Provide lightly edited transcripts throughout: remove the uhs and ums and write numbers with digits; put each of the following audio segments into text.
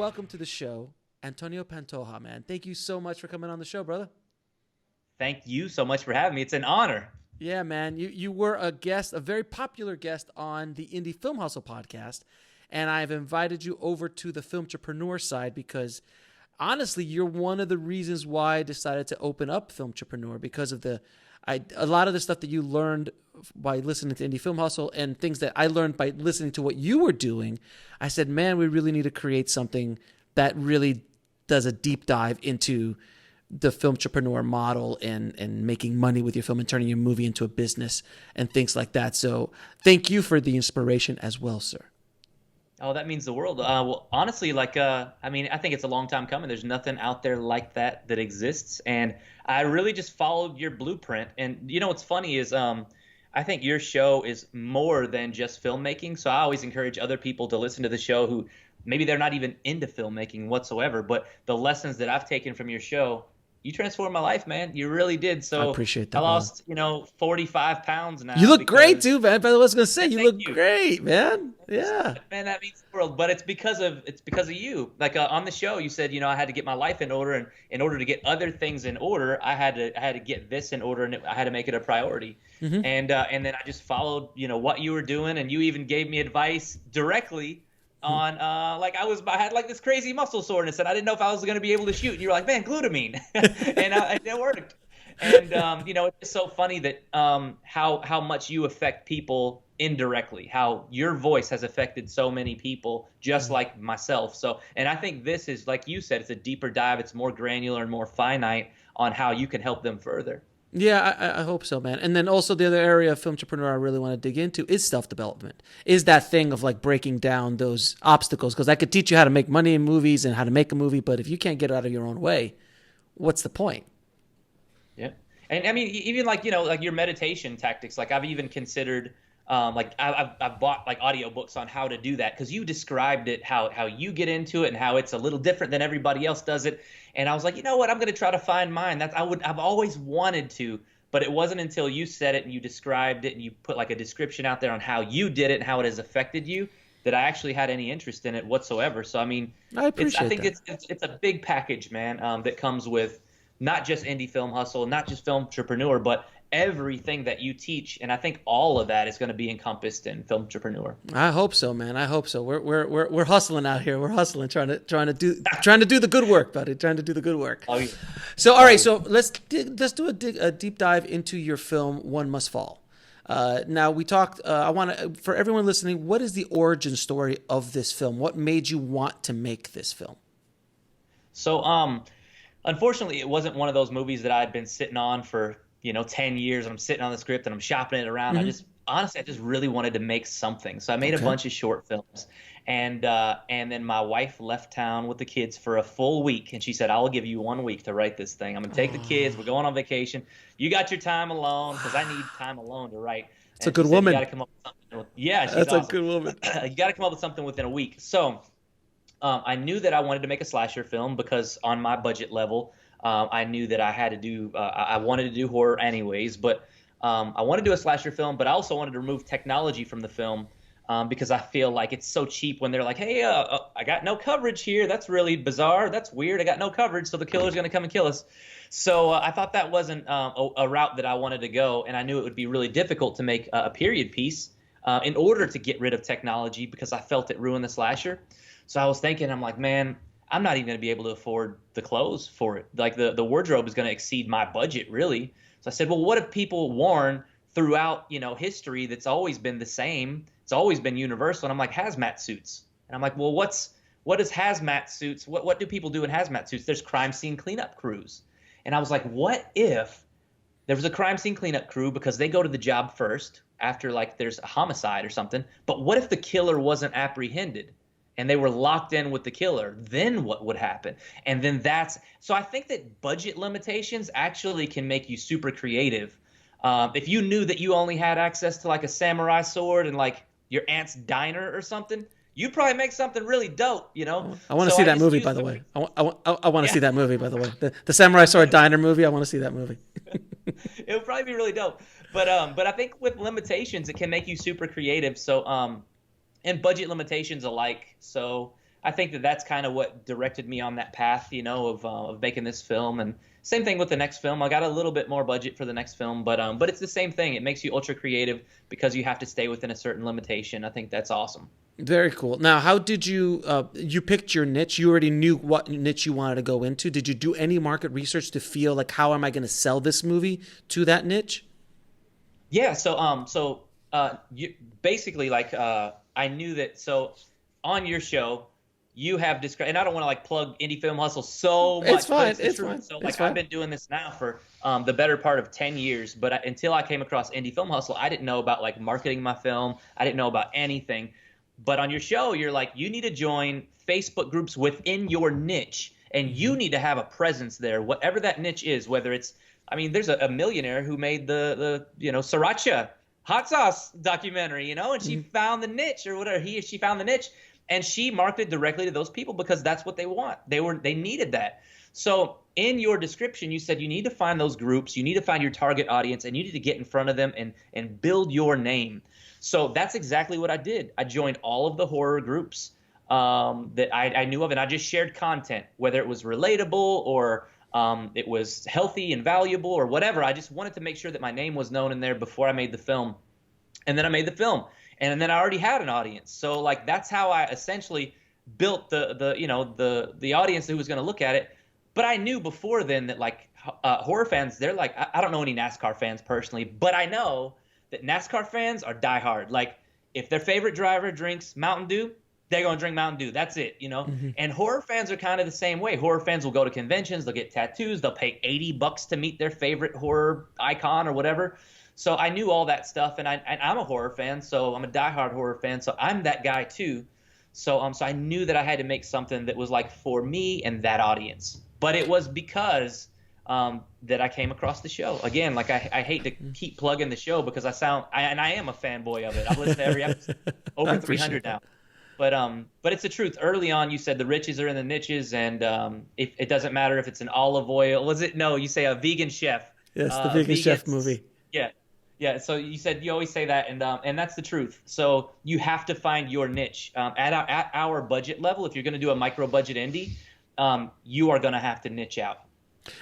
welcome to the show, Antonio Pantoja, man. Thank you so much for coming on the show, brother. Thank you so much for having me. It's an honor. Yeah, man. You were a guest, a very popular guest on the Indie Film Hustle podcast, and I've invited you over to the Filmtrepreneur side because honestly, you're one of the reasons why I decided to open up Filmtrepreneur because of a lot of the stuff that you learned by listening to Indie Film Hustle and things that I learned by listening to what you were doing. I said, man, we really need to create something that really does a deep dive into the Filmtrepreneur model and making money with your film and turning your movie into a business and things like that. So thank you for the inspiration as well, sir. Oh, that means the world. Well, honestly, I think it's a long time coming. There's nothing out there like that exists. And I really just followed your blueprint. And you know, what's funny is I think your show is more than just filmmaking. So I always encourage other people to listen to the show who maybe they're not even into filmmaking whatsoever. But the lessons that I've taken from your show, you transformed my life, man. You really did. So I appreciate that. I lost, 45 pounds now. You look great too, man. But I was gonna say, you look you. great, man. Yeah. Man, that means the world. But it's because of you. Like on the show, you said, I had to get my life in order, and in order to get other things in order, I had to get this in order, and I had to make it a priority. Mm-hmm. And then I just followed, what you were doing, and you even gave me advice directly on I had like this crazy muscle soreness and I didn't know if I was going to be able to shoot, and you were like, man, glutamine. and it worked. And it's just so funny that how much you affect people indirectly, how your voice has affected so many people just like myself. So, and I think this is, like you said, it's a deeper dive, it's more granular and more finite on how you can help them further. Yeah, I hope so, man. And then also the other area of Filmtrepreneur I really want to dig into is self-development. Is that thing of like breaking down those obstacles, because I could teach you how to make money in movies and how to make a movie, but if you can't get out of your own way, what's the point? Yeah. And I mean, even like your meditation tactics, like I've even considered I've bought like audiobooks on how to do that, because you described it, how you get into it and how it's a little different than everybody else does it. And I was like, you know what, I'm going to try to find mine. I've always wanted to, but it wasn't until you said it and you described it and you put like a description out there on how you did it and how it has affected you that I actually had any interest in it whatsoever. So I mean, I think it's a big package, man, that comes with not just Indie Film Hustle, not just Filmtrepreneur, but everything that you teach, and I think all of that is going to be encompassed in Filmtrepreneur. I hope so, man. I hope so. We're hustling out here. We're hustling, trying to do the good work, buddy. Trying to do the good work. Oh, yeah. So, all right. So let's do a deep dive into your film, One Must Fall. Now we talked. I want to, for everyone listening, what is the origin story of this film? What made you want to make this film? So, unfortunately, it wasn't one of those movies that I'd been sitting on for 10 years, and I'm sitting on the script and I'm shopping it around. Mm-hmm. I just really wanted to make something. So I made a bunch of short films, and then my wife left town with the kids for a full week, and she said, I'll give you 1 week to write this thing. I'm going to take the kids. We're going on vacation. You got your time alone, because I need time alone to write. It's a good woman. You got to come up with something. Yeah, she's That's awesome. A good woman. You got to come up with something within a week. So I knew that I wanted to make a slasher film because on my budget level, I knew that I had to do I wanted to do horror anyways, but I wanted to do a slasher film, but I also wanted to remove technology from the film because I feel like it's so cheap when they're like, hey, I got no coverage here. That's really bizarre. That's weird. I got no coverage, so the killer's going to come and kill us. So I thought that wasn't a route that I wanted to go, and I knew it would be really difficult to make a period piece in order to get rid of technology because I felt it ruined the slasher. So I was thinking, I'm like, man, I'm not even going to be able to afford the clothes for it. Like the wardrobe is going to exceed my budget, really. So I said, well, what if people worn throughout, history that's always been the same? It's always been universal. And I'm like, hazmat suits. And I'm like, well, what is hazmat suits? What do people do in hazmat suits? There's crime scene cleanup crews. And I was like, what if there was a crime scene cleanup crew, because they go to the job first after like there's a homicide or something. But what if the killer wasn't apprehended and they were locked in with the killer? Then what would happen? And then so I think that budget limitations actually can make you super creative. If you knew that you only had access to like a samurai sword and like your aunt's diner or something, you'd probably make something really dope, I want to see that movie, by the way. I want to see that movie, by the way. The Samurai Sword Diner movie. I want to see that movie. It would probably be really dope. But I think with limitations, it can make you super creative. So and budget limitations alike. So I think that that's kind of what directed me on that path, of making this film. And same thing with the next film. I got a little bit more budget for the next film, but it's the same thing. It makes you ultra creative because you have to stay within a certain limitation. I think that's awesome. Very cool. Now, how did you you picked your niche? You already knew what niche you wanted to go into. Did you do any market research to feel like, how am I going to sell this movie to that niche? Yeah. Basically, I knew that. So on your show, you have described, and I don't want to like plug Indie Film Hustle so much. It's fine. It's fine. So I've been doing this now for the better part of 10 years, but until I came across Indie Film Hustle, I didn't know about like marketing my film. I didn't know about anything. But on your show, you're like, you need to join Facebook groups within your niche, and you need to have a presence there, whatever that niche is, whether it's, I mean, there's a millionaire who made the sriracha hot sauce documentary, and she found the niche or whatever, he or she found the niche, and she marketed directly to those people because that's what they want. They needed that. So in your description, you said you need to find those groups, you need to find your target audience, and you need to get in front of them and build your name. So that's exactly what I did. I joined all of the horror groups that I knew of, and I just shared content, whether it was relatable or it was healthy and valuable or whatever. I just wanted to make sure that my name was known in there before I made the film. And then I made the film, and then I already had an audience. So like that's how I essentially built the audience who was going to look at it. But I knew before then that like horror fans, they're like, I don't know any NASCAR fans personally, but I know that NASCAR fans are diehard. Like if their favorite driver drinks Mountain Dew, they're going to drink Mountain Dew. That's it, And horror fans are kind of the same way. Horror fans will go to conventions, they'll get tattoos, they'll pay $80 to meet their favorite horror icon or whatever. So I knew all that stuff, and I'm a horror fan, so I'm a diehard horror fan, so I'm that guy too. So I knew that I had to make something that was like for me and that audience. But it was because that I came across the show. Again, like I hate to keep plugging the show because I am a fanboy of it. I've listened to every episode, over 300 now. But it's the truth. Early on, you said the riches are in the niches, and if it doesn't matter if it's an olive oil. Was it? No, you say a vegan chef. Yes, the vegan chef movie. Yeah. So you always say that, and that's the truth. So you have to find your niche at our budget level. If you're going to do a micro budget indie, you are going to have to niche out.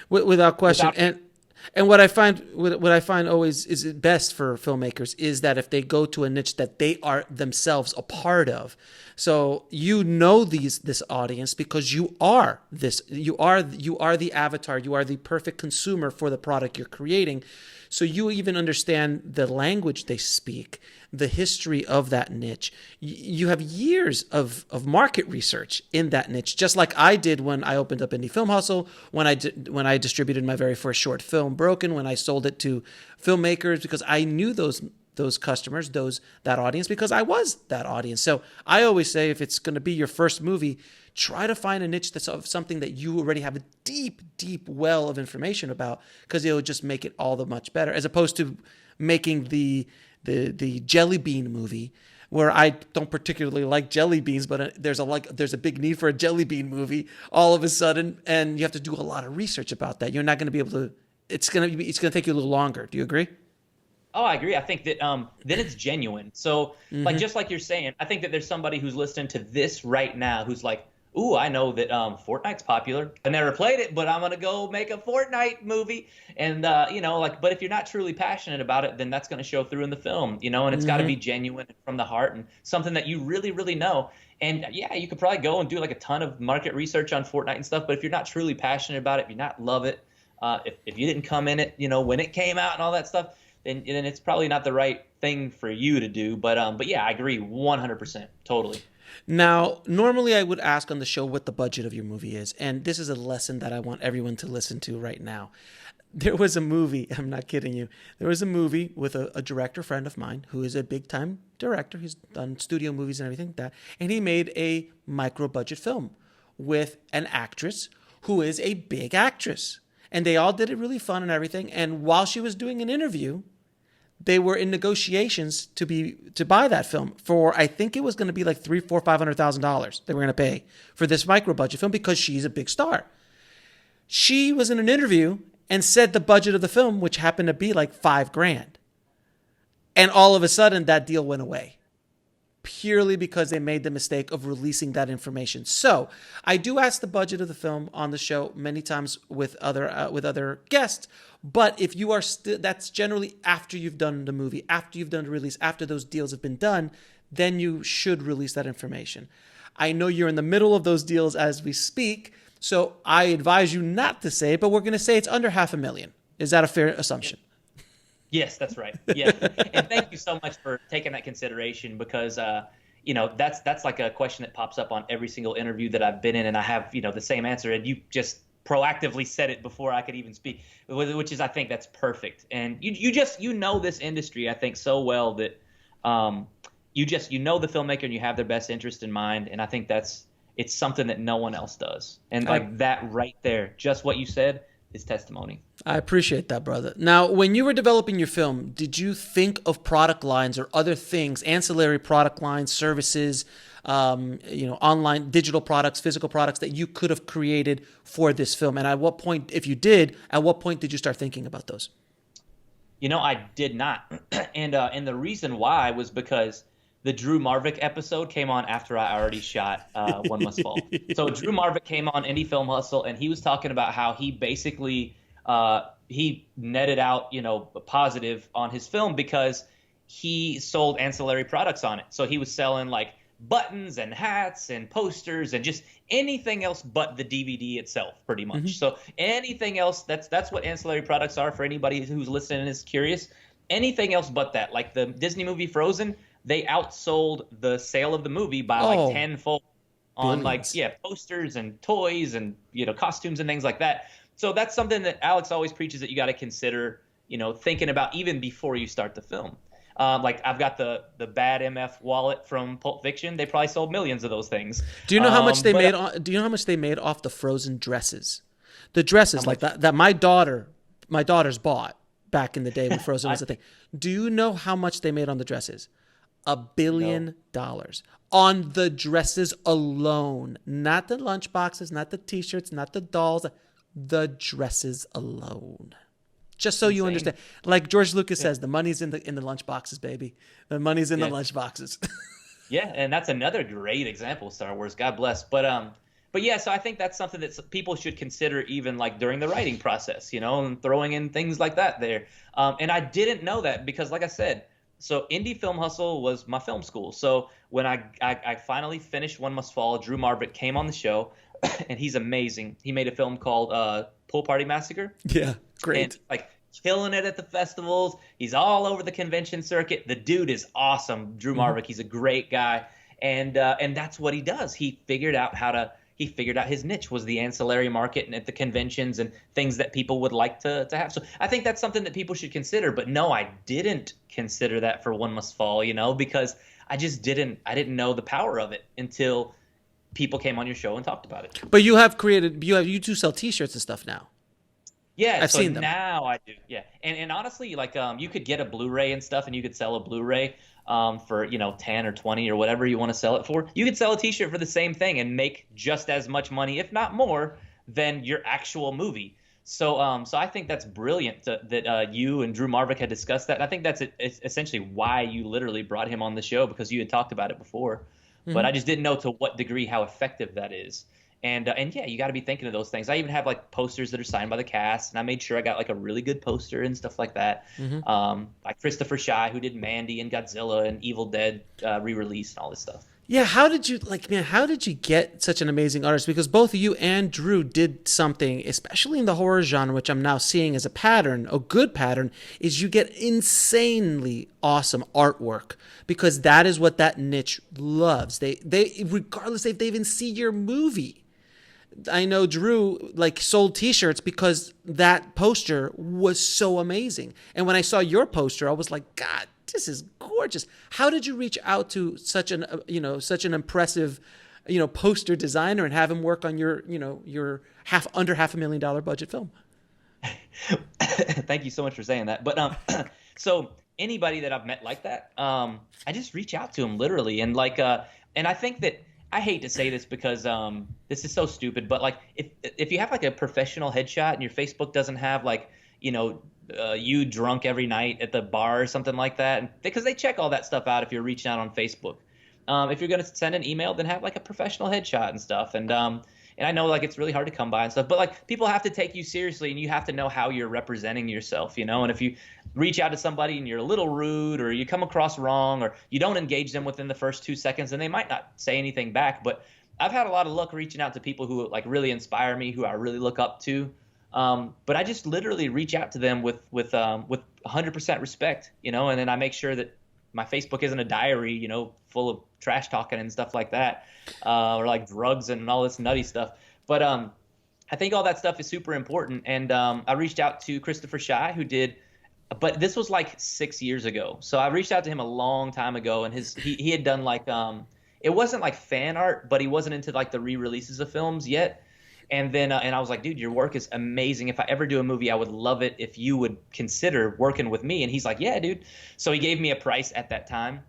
Without question. And what I find always is best for filmmakers is that if they go to a niche that they are themselves a part of. So this audience because you are the avatar, you are the perfect consumer for the product you're creating. So you even understand the language they speak, the history of that niche. You have years of market research in that niche, just like I did when I opened up Indie Film Hustle, when I distributed my very first short film, Broken, when I sold it to filmmakers, because I knew those customers, that audience, because I was that audience. So I always say, if it's going to be your first movie, try to find a niche that's of something that you already have a deep, deep well of information about, because it'll just make it all the much better, as opposed to making the jelly bean movie, where I don't particularly like jelly beans, but there's a big need for a jelly bean movie all of a sudden, and you have to do a lot of research about that. You're not going to be able to. It's going to take you a little longer. Do you agree? Oh, I agree. I think that then it's genuine. So like just like you're saying, I think that there's somebody who's listening to this right now who's like, ooh, I know that Fortnite's popular. I never played it, but I'm going to go make a Fortnite movie. And, but if you're not truly passionate about it, then that's going to show through in the film, and it's got to be genuine from the heart and something that you really, really know. And yeah, you could probably go and do like a ton of market research on Fortnite and stuff. But if you're not truly passionate about it, if you not love it, if you didn't come in it, when it came out and all that stuff, then it's probably not the right thing for you to do. But yeah, I agree 100%. Totally. Now, normally I would ask on the show what the budget of your movie is. And this is a lesson that I want everyone to listen to right now. There was a movie, I'm not kidding you. There was a movie with a director friend of mine who is a big time director. He's done studio movies and everything like that. And he made a micro budget film with an actress who is a big actress. And they all did it really fun and everything. And while she was doing an interview, they were in negotiations to buy that film for, I think it was going to be like $500,000 they were going to pay for this micro budget film because she's a big star. She was in an interview and said the budget of the film, which happened to be like $5,000. And all of a sudden that deal went away. purely because they made the mistake of releasing that information. So I do ask the budget of the film on the show many times with other guests. But if you are that's generally after you've done the movie, after you've done the release, after those deals have been done, then you should release that information. I know you're in the middle of those deals as we speak, so I advise you not to say it, but we're going to say it's under $500,000. Is that a fair assumption? Yes, that's right. Yeah, and thank you so much for taking that consideration because that's like a question that pops up on every single interview that I've been in, and I have the same answer, and you just proactively said it before I could even speak, which is I think that's perfect. And you know this industry I think so well that you know the filmmaker and you have their best interest in mind, and I think it's something that no one else does, and like that right there, just what you said is testimony. I appreciate that, brother. Now, when you were developing your film, did you think of product lines or other things, ancillary product lines, services, online digital products, physical products that you could have created for this film? And at what point, if you did, at what point did you start thinking about those? I did not. And the reason why was because the Drew Marvick episode came on after I already shot One Must Fall. So Drew Marvick came on Indie Film Hustle, and he was talking about how he basically he netted out, positive on his film because he sold ancillary products on it. So he was selling like buttons and hats and posters and just anything else but the DVD itself, pretty much. Mm-hmm. So anything else, that's what ancillary products are for anybody who's listening and is curious. Anything else but that, like the Disney movie Frozen, they outsold the sale of the movie by like tenfold on posters and toys and costumes and things like that. So that's something that Alex always preaches that you got to consider, thinking about even before you start the film. Like I've got the Bad MF wallet from Pulp Fiction. They probably sold millions of those things. Do you know how much they made? Do you know how much they made off the Frozen dresses? The dresses like that my daughters bought back in the day when Frozen was a thing. Do you know how much they made on the dresses? $1 billion on the dresses alone, not the lunchboxes, not the T-shirts, not the dolls, the dresses alone. Just so you understand, like George Lucas says, the money's in the lunchboxes, baby. The money's in the lunchboxes. Yeah, and that's another great example of Star Wars. God bless. But yeah, so I think that's something that people should consider even like during the writing process, and throwing in things like that there. And I didn't know that because, like I said, so Indie Film Hustle was my film school. So when I finally finished One Must Fall, Drew Marvick came on the show, and he's amazing. He made a film called Pool Party Massacre. Yeah, great. And, like killing it at the festivals. He's all over the convention circuit. The dude is awesome, Drew Marvick. He's a great guy, and that's what he does. He figured out his niche was the ancillary market and at the conventions and things that people would like to have. So I think that's something that people should consider. But no, I didn't consider that for One Must Fall, because I didn't know the power of it until people came on your show and talked about it. But you do sell T-shirts and stuff now. Yeah, I've seen them. Now I do. Yeah, and honestly, like you could get a Blu-ray and stuff, and you could sell a Blu-ray for 10 or 20 or whatever you want to sell it for. You could sell a T-shirt for the same thing and make just as much money, if not more, than your actual movie. So I think that's brilliant that you and Drew Marvick had discussed that. And I think that's essentially why you literally brought him on the show, because you had talked about it before. Mm-hmm. But I just didn't know to what degree how effective that is. And yeah, you got to be thinking of those things. I even have like posters that are signed by the cast, and I made sure I got like a really good poster and stuff like that. Mm-hmm. Like Christopher Shah, who did Mandy and Godzilla and Evil Dead re-release and all this stuff. Yeah, how did you get such an amazing artist? Because both you and Drew did something, especially in the horror genre, which I'm now seeing as a pattern, a good pattern, is you get insanely awesome artwork, because that is what that niche loves. They regardless if they even see your movie. I know Drew sold T-shirts because that poster was so amazing. And when I saw your poster, I was like, God, this is gorgeous. How did you reach out to such an impressive, poster designer and have him work on your under $500,000 budget film? Thank you so much for saying that. But so anybody that I've met like that, I just reach out to them literally, and and I think that. I hate to say this because this is so stupid, but like if you have like a professional headshot and your Facebook doesn't have you drunk every night at the bar or something like that, because they check all that stuff out if you're reaching out on Facebook. if you're going to send an email, then have like a professional headshot and stuff. And I know like it's really hard to come by and stuff, but like people have to take you seriously, and you have to know how you're representing yourself, you know. And if you reach out to somebody and you're a little rude, or you come across wrong, or you don't engage them within the first 2 seconds, then they might not say anything back. But I've had a lot of luck reaching out to people who like really inspire me, who I really look up to. But I just literally reach out to them with 100% respect, you know, and then I make sure that my Facebook isn't a diary, you know, full of trash talking and stuff like that, or like drugs and all this nutty stuff. But I think all that stuff is super important. And I reached out to Christopher Shah, who did, but this was like 6 years ago. So I reached out to him a long time ago, and he had done like it wasn't like fan art, but he wasn't into like the re-releases of films yet. And then and I was like, dude, your work is amazing. If I ever do a movie, I would love it if you would consider working with me. And he's like, yeah, dude. So he gave me a price at that time.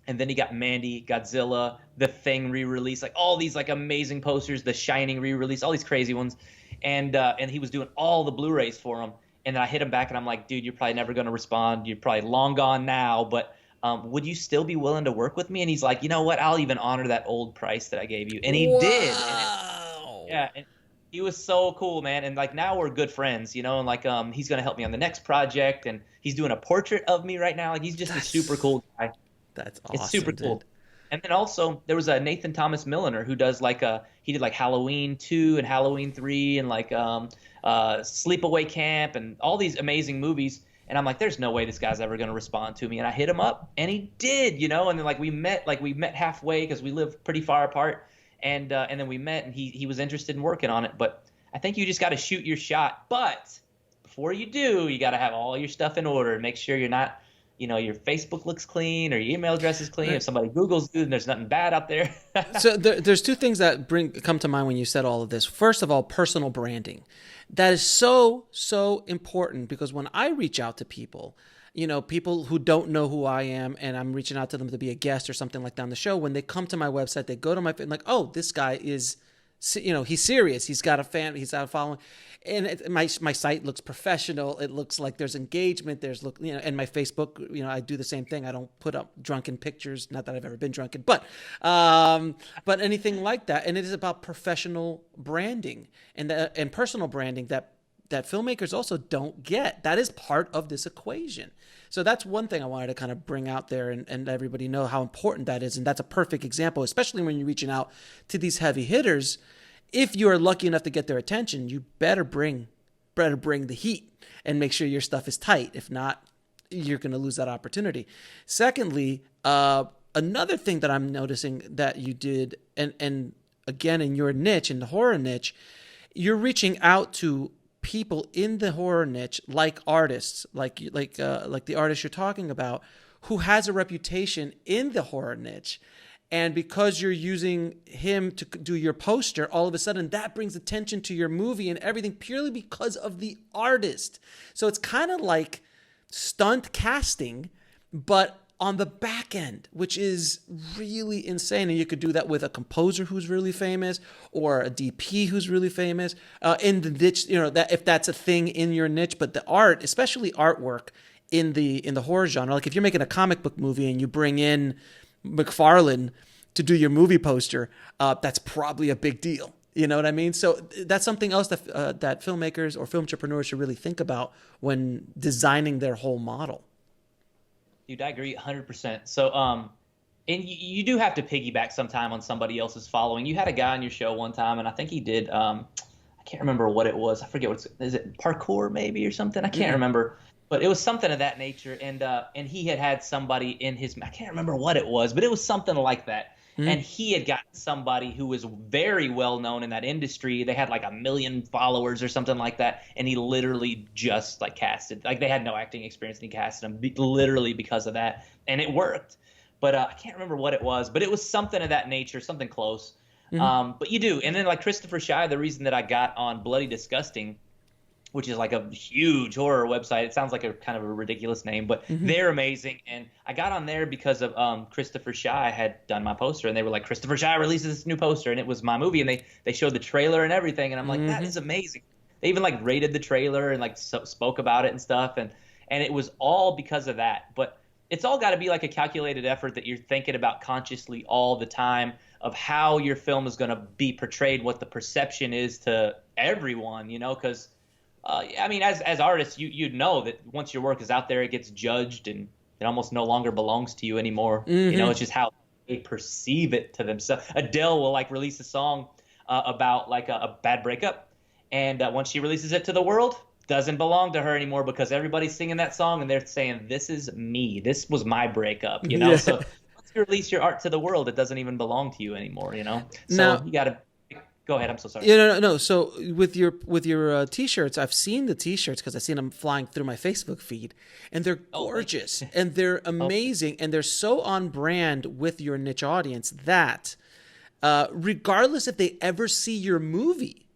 And then he got Mandy, Godzilla, The Thing re-release, like all these like amazing posters, The Shining re-release, all these crazy ones. And he was doing all the Blu-rays for him. And then I hit him back and I'm like, dude, you're probably never going to respond. You're probably long gone now. But would you still be willing to work with me? And he's like, you know what? I'll even honor that old price that I gave you. And he did. Yeah. And he was so cool, man. And like now we're good friends, you know, and like he's going to help me on the next project, and he's doing a portrait of me right now. Like he's just a super cool guy. That's awesome. It's super cool. Dude. And then also there was a Nathan Thomas Milliner who does like he did like Halloween 2 and Halloween 3 and like Sleepaway Camp and all these amazing movies. And I'm like, there's no way this guy's ever going to respond to me. And I hit him up, and he did, you know. And then like we met halfway because we live pretty far apart. And then we met, and he was interested in working on it. But I think you just got to shoot your shot. But before you do, you got to have all your stuff in order. Make sure you're not, you know, your Facebook looks clean or your email address is clean. If somebody Googles you and there's nothing bad out there. So there's two things that come to mind when you said all of this. First of all, personal branding. That is so important, because when I reach out to people, you know, people who don't know who I am, and I'm reaching out to them to be a guest or something like that on the show, when they come to my website, they go to my, like, oh, this guy is, you know, he's serious. He's got a fan. He's got a following. And my site looks professional. It looks like there's engagement. You know, and my Facebook, you know, I do the same thing. I don't put up drunken pictures. Not that I've ever been drunken, but anything like that. And it is about professional branding and personal branding that filmmakers also don't get. That is part of this equation. So that's one thing I wanted to kind of bring out there and everybody know how important that is. And that's a perfect example, especially when you're reaching out to these heavy hitters. If you are lucky enough to get their attention, you better bring the heat and make sure your stuff is tight. If not, you're going to lose that opportunity. Secondly, another thing that I'm noticing that you did, and again, in your niche, in the horror niche, you're reaching out to people in the horror niche, like artists, like the artist you're talking about, who has a reputation in the horror niche. And because you're using him to do your poster, all of a sudden that brings attention to your movie and everything purely because of the artist. So it's kind of like stunt casting, but on the back end, which is really insane. And you could do that with a composer who's really famous, or a DP who's really famous in the niche, you know, that if that's a thing in your niche. But the art, especially artwork in the horror genre, like if you're making a comic book movie and you bring in McFarlane to do your movie poster, that's probably a big deal. You know what I mean? So that's something else that filmmakers or filmtrepreneurs should really think about when designing their whole model. Dude, I agree 100%. So, and you do have to piggyback sometime on somebody else's following. You had a guy on your show one time, and I think he did, I can't remember what it was. I forget is it parkour maybe or something? I can't remember. But it was something of that nature, and he had somebody in his, I can't remember what it was, but it was something like that. Mm-hmm. And he had gotten somebody who was very well known in that industry. They had like 1 million followers or something like that, and he literally just like casted. Like they had no acting experience, and he casted them literally because of that, and it worked. But I can't remember what it was, but it was something of that nature, something close. Mm-hmm. But you do, and then like Christopher Shah, the reason that I got on Bloody Disgusting, which is like a huge horror website. It sounds like a kind of a ridiculous name, but they're amazing. And I got on there because of Christopher Shah had done my poster, and they were like, Christopher Shah releases this new poster, and it was my movie, and they showed the trailer and everything, and I'm like, that is amazing. They even like rated the trailer and like spoke about it and stuff, and it was all because of that. But it's all got to be like a calculated effort that you're thinking about consciously all the time of how your film is going to be portrayed, what the perception is to everyone, because I mean, as artists, you know that once your work is out there, it gets judged and it almost no longer belongs to you anymore. It's just how they perceive it to themselves. Adele will like release a song about like a bad breakup, and once she releases it to the world, doesn't belong to her anymore because everybody's singing that song and they're saying, "This is me. This was my breakup." Yeah. So once you release your art to the world, it doesn't even belong to you anymore. So Now, you got to go ahead. I'm so sorry. Yeah, no. So with your t-shirts, I've seen the t-shirts because I've seen them flying through my Facebook feed, and they're gorgeous and they're amazing and they're so on brand with your niche audience that regardless if they ever see your movie,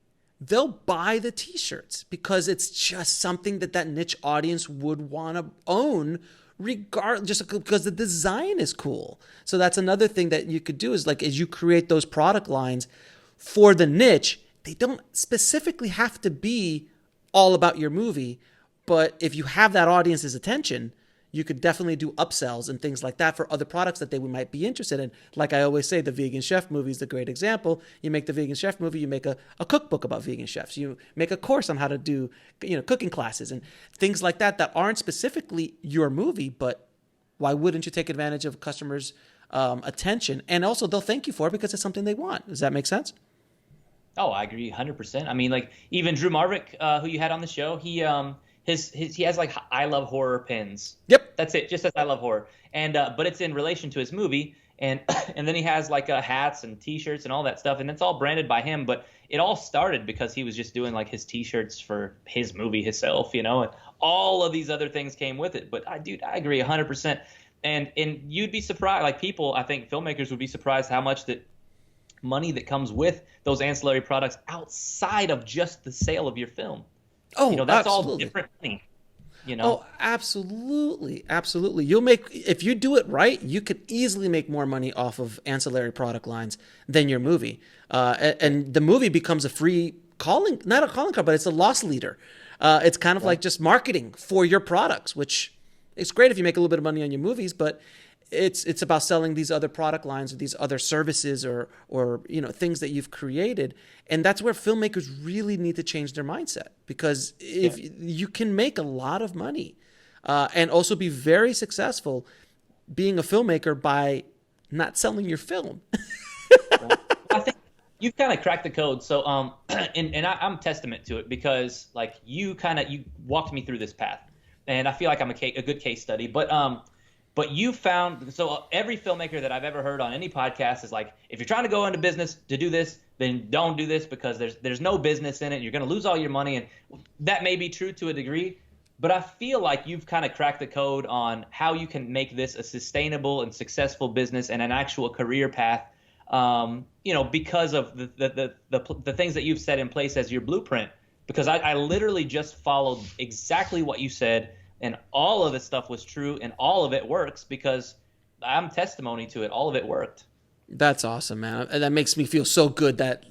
they'll buy the t-shirts because it's just something that niche audience would want to own, regardless, just because the design is cool. So that's another thing that you could do is like as you create those product lines for the niche, they don't specifically have to be all about your movie, but if you have that audience's attention, you could definitely do upsells and things like that for other products that they might be interested in. Like I always say, the Vegan Chef movie is the great example. You make the Vegan Chef movie, you make a cookbook about vegan chefs. You make a course on how to do cooking classes and things like that aren't specifically your movie, but why wouldn't you take advantage of customers' attention? And also they'll thank you for it because it's something they want. Does that make sense? Oh, I agree 100%. I mean, like even Drew Marvick, who you had on the show, he has like I love horror pins. Yep. That's it. Just says I love horror. And but it's in relation to his movie. And and then he has like hats and t-shirts and all that stuff. And it's all branded by him. But it all started because he was just doing like his t-shirts for his movie himself, and all of these other things came with it. But I agree 100%. And you'd be surprised, like people, I think filmmakers would be surprised how much that money that comes with those ancillary products outside of just the sale of your film. Oh, that's absolutely. all different money. Oh, absolutely. Absolutely. If you do it right, you could easily make more money off of ancillary product lines than your movie. And the movie becomes a free not a calling card, but it's a loss leader. It's kind of like just marketing for your products, which it's great if you make a little bit of money on your movies, but it's about selling these other product lines or these other services or things that you've created. And that's where filmmakers really need to change their mindset, because if you can make a lot of money and also be very successful being a filmmaker by not selling your film. I think you've kind of cracked the code. So and I'm testament to it because like you walked me through this path, and I feel like I'm a good case study. But you found, so every filmmaker that I've ever heard on any podcast is like, if you're trying to go into business to do this, then don't do this because there's no business in it. You're going to lose all your money. And that may be true to a degree, but I feel like you've kind of cracked the code on how you can make this a sustainable and successful business and an actual career path, because of the things that you've set in place as your blueprint. Because I literally just followed exactly what you said. And all of this stuff was true, and all of it works because I'm testimony to it. All of it worked. That's awesome, man. And that makes me feel so good that,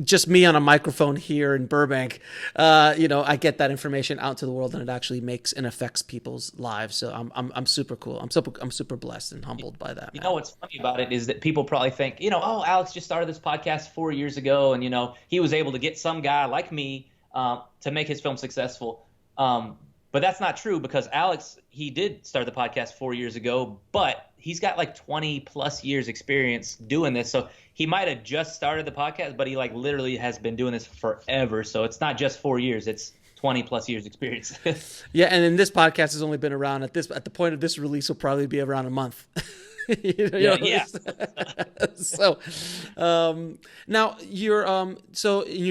just me on a microphone here in Burbank, I get that information out to the world and it actually makes and affects people's lives. So I'm super cool. I'm super blessed and humbled by that. You know what's funny about it is that people probably think, oh, Alex just started this podcast 4 years ago, and he was able to get some guy like me to make his film successful. But that's not true because Alex, he did start the podcast 4 years ago, but he's got like 20 plus years experience doing this. So he might have just started the podcast, but he like literally has been doing this forever. So it's not just 4 years, it's 20 plus years experience. Yeah. And then this podcast has only been around at the point of this release will probably be around a month. Yeah. So now you're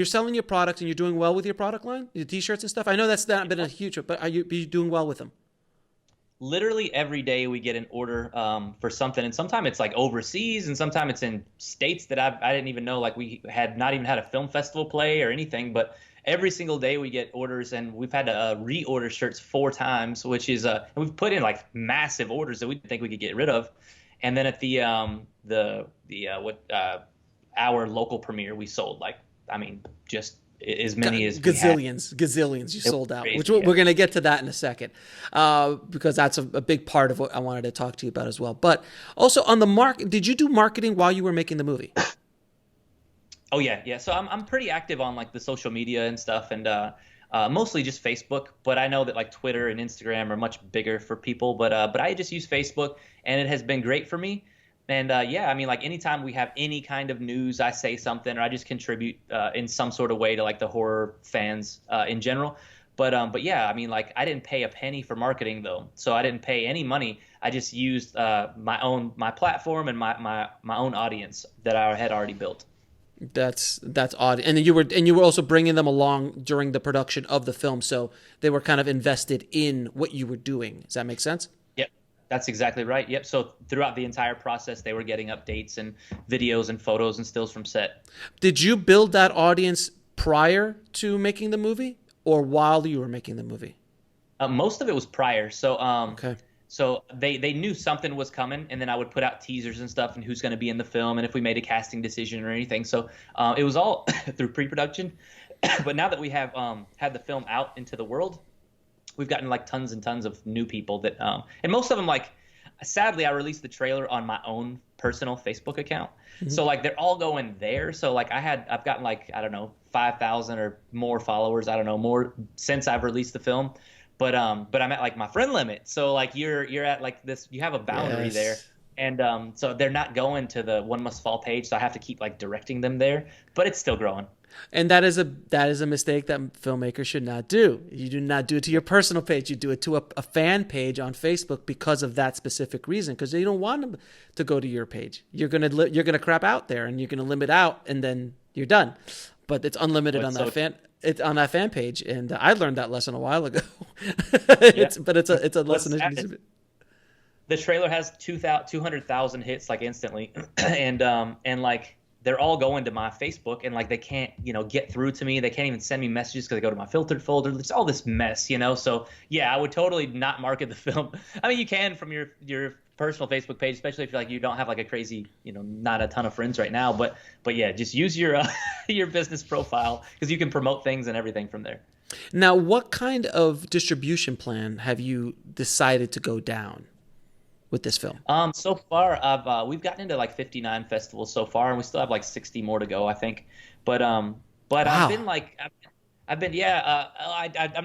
selling your products and you're doing well with your product line, your t-shirts and stuff. I know that's not been a huge, but are you doing well with them? Literally every day we get an order for something, and sometimes it's like overseas, and sometimes it's in states that I didn't even know, like we had not even had a film festival play or anything. But every single day we get orders, and we've had to reorder shirts 4 times, which is and we've put in like massive orders that we didn't think we could get rid of. And then at our local premiere, we sold just as many as we had. Gazillions you sold out, crazy, which yeah. we're going to get to that in a second, because that's a big part of what I wanted to talk to you about as well. But also on the did you do marketing while you were making the movie? Oh yeah. So I'm pretty active on like the social media and stuff, and mostly just Facebook. But I know that like Twitter and Instagram are much bigger for people. But I just use Facebook, and it has been great for me. And yeah, I mean, like anytime we have any kind of news, I say something or I just contribute in some sort of way to like the horror fans in general. But yeah, I mean, like I didn't pay a penny for marketing though, so I didn't pay any money. I just used my platform and my own audience that I had already built. That's odd. And you were also bringing them along during the production of the film, so they were kind of invested in what you were doing. Does that make sense? Yep, that's exactly right. Yep. So throughout the entire process, they were getting updates and videos and photos and stills from set. Did you build that audience prior to making the movie or while you were making the movie? Most of it was prior. So okay. So they knew something was coming, and then I would put out teasers and stuff and who's going to be in the film and if we made a casting decision or anything. So it was all through pre-production. But now that we have had the film out into the world, we've gotten like tons and tons of new people that and most of them, like, sadly, I released the trailer on my own personal Facebook account. Mm-hmm. So like they're all going there. So like I've gotten like, I don't know, 5,000 or more followers. I don't know, more since I've released the film. But I'm at like my friend limit. So like you're at like this, you have a boundary yes. there. And so they're not going to the One Must Fall page. So I have to keep like directing them there, but it's still growing. And that is a mistake that filmmakers should not do. You do not do it to your personal page. You do it to a fan page on Facebook because of that specific reason, because you don't want them to go to your page. You're gonna crap out there, and you're gonna limit out, and then you're done. But it's unlimited on that fan. It's on that fan page, and I learned that lesson a while ago. It's a lesson. The trailer has 200,000 hits like instantly, and like they're all going to my Facebook, and like they can't get through to me. They can't even send me messages because they go to my filtered folder. It's all this mess, So yeah, I would totally not market the film. I mean, you can from your personal Facebook page, especially if you don't have like a crazy, not a ton of friends right now. But yeah, just use your your business profile because you can promote things and everything from there. Now, what kind of distribution plan have you decided to go down with this film? So far, we've gotten into like 59 festivals so far, and we still have like 60 more to go, I think. But wow. I'm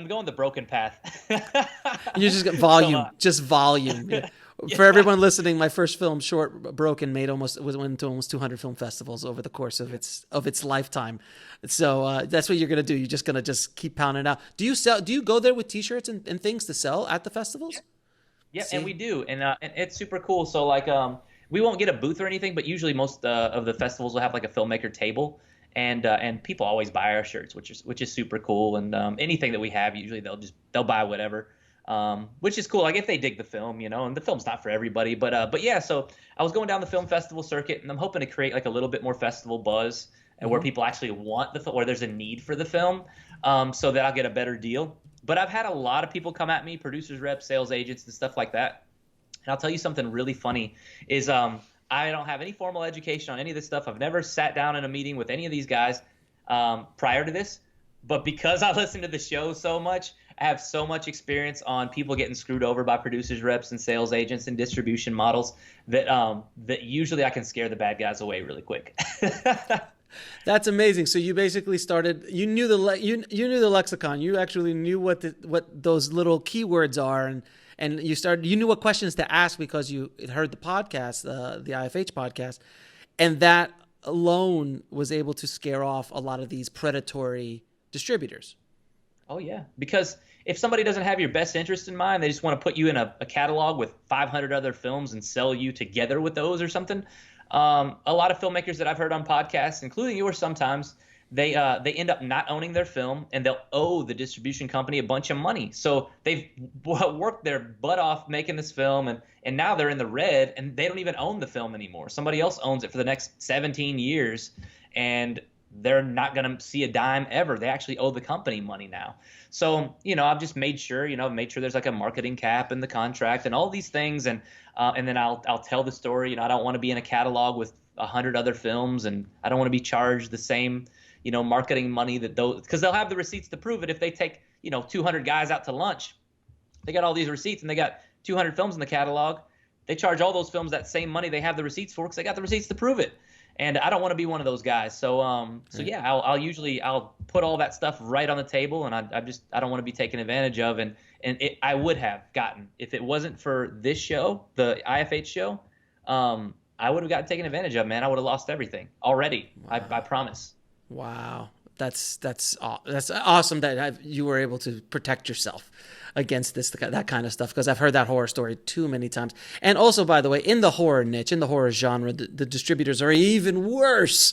going the broken path. You just got volume, volume. Yeah. Yeah. For everyone listening, my first film, Short Broken, went to almost 200 film festivals over the course of its lifetime. So that's what you're gonna do. You're just gonna keep pounding it out. Do you go there with T-shirts and things to sell at the festivals? Yeah, and we do, and it's super cool. So like, we won't get a booth or anything, but usually most of the festivals will have like a filmmaker table, and people always buy our shirts, which is super cool. And anything that we have, usually they'll buy whatever, which is cool. Like if they dig the film, and the film's not for everybody, but yeah. So I was going down the film festival circuit, and I'm hoping to create like a little bit more festival buzz, and where people actually want the film, where there's a need for the film, so that I'll get a better deal. But I've had a lot of people come at me, producers, reps, sales agents, and stuff like that. And I'll tell you something really funny is I don't have any formal education on any of this stuff. I've never sat down in a meeting with any of these guys prior to this. But because I listen to the show so much, I have so much experience on people getting screwed over by producers, reps, and sales agents and distribution models that usually I can scare the bad guys away really quick. That's amazing. So you basically started. You knew you knew the lexicon. You actually knew what those little keywords are, and you started. You knew what questions to ask because you heard the podcast, the IFH podcast, and that alone was able to scare off a lot of these predatory distributors. Oh yeah, because if somebody doesn't have your best interest in mind, they just want to put you in a catalog with 500 other films and sell you together with those or something. A lot of filmmakers that I've heard on podcasts, including yours sometimes, they end up not owning their film, and they'll owe the distribution company a bunch of money. So they've worked their butt off making this film, and now they're in the red, and they don't even own the film anymore. Somebody else owns it for the next 17 years, and they're not going to see a dime ever. They actually owe the company money now. So, I've just made sure there's like a marketing cap in the contract and all these things. And then I'll tell the story. I don't want to be in a catalog with 100 other films, and I don't want to be charged the same, marketing money that those, because they'll have the receipts to prove it. If they take 200 guys out to lunch, they got all these receipts and they got 200 films in the catalog. They charge all those films that same money they have the receipts for because they got the receipts to prove it. And I don't want to be one of those guys. So yeah, I'll put all that stuff right on the table, and I don't want to be taken advantage of. And I would have gotten, if it wasn't for this show, the IFH show, I would have gotten taken advantage of, man. I would have lost everything already. Wow. I promise. Wow. That's awesome that you were able to protect yourself against that kind of stuff, because I've heard that horror story too many times. And also, by the way, in the horror niche, in the horror genre, the distributors are even worse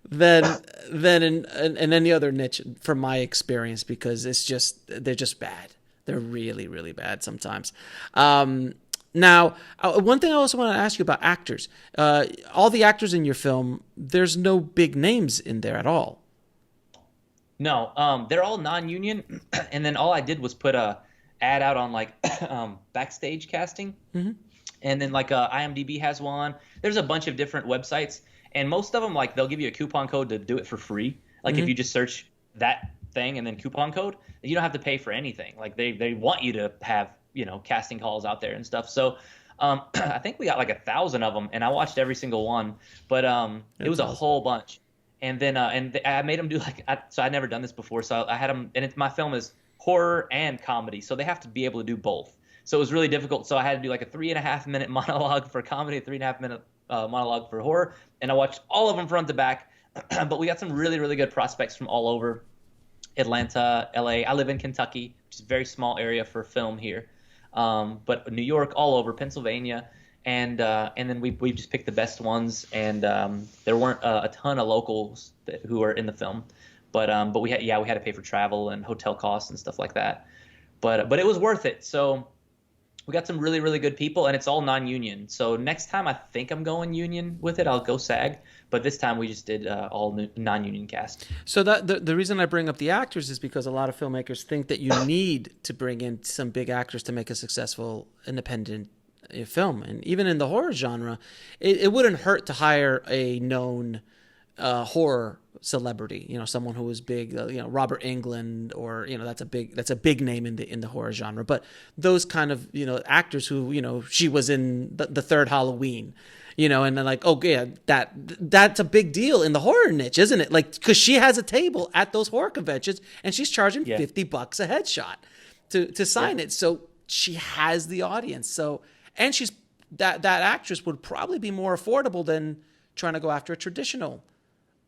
than in any other niche, from my experience, because they're just bad. They're really, really bad sometimes. Now, one thing I also want to ask you about actors. All the actors in your film, there's no big names in there at all. No, they're all non-union, and then all I did was put a ad out on like Backstage Casting, mm-hmm. and then like IMDb has one. There's a bunch of different websites, and most of them, like, they'll give you a coupon code to do it for free. Like, mm-hmm. if you just search that thing and then coupon code, you don't have to pay for anything. Like, they want you to have casting calls out there and stuff. So I think we got like 1,000 of them, and I watched every single one, but it was a whole bunch. And then I made them do so I'd never done this before. So I had them, and my film is horror and comedy, so they have to be able to do both. So it was really difficult. So I had to do like a 3.5-minute monologue for comedy, a 3.5-minute monologue for horror, and I watched all of them front to back. But we got some really, really good prospects from all over Atlanta, LA. I live in Kentucky, which is a very small area for film here. But New York, all over, Pennsylvania. And then we just picked the best ones, and there weren't a ton of locals who were in the film, but we had to pay for travel and hotel costs and stuff like that, but it was worth it. So we got some really, really good people, and it's all non-union. So next time I think I'm going union with it. I'll go SAG, but this time we just did all non-union cast. So that the reason I bring up the actors is because a lot of filmmakers think that you need to bring in some big actors to make a successful independent film. And even in the horror genre, it wouldn't hurt to hire a known horror celebrity, someone who was big, Robert Englund, or that's a big name in the horror genre. But those kind of actors who she was in the third Halloween, and then like, oh yeah, that's a big deal in the horror niche, isn't it? Like, because she has a table at those horror conventions and she's charging $50 a headshot to sign it. So she has the audience. So. And she's that actress would probably be more affordable than trying to go after a traditional,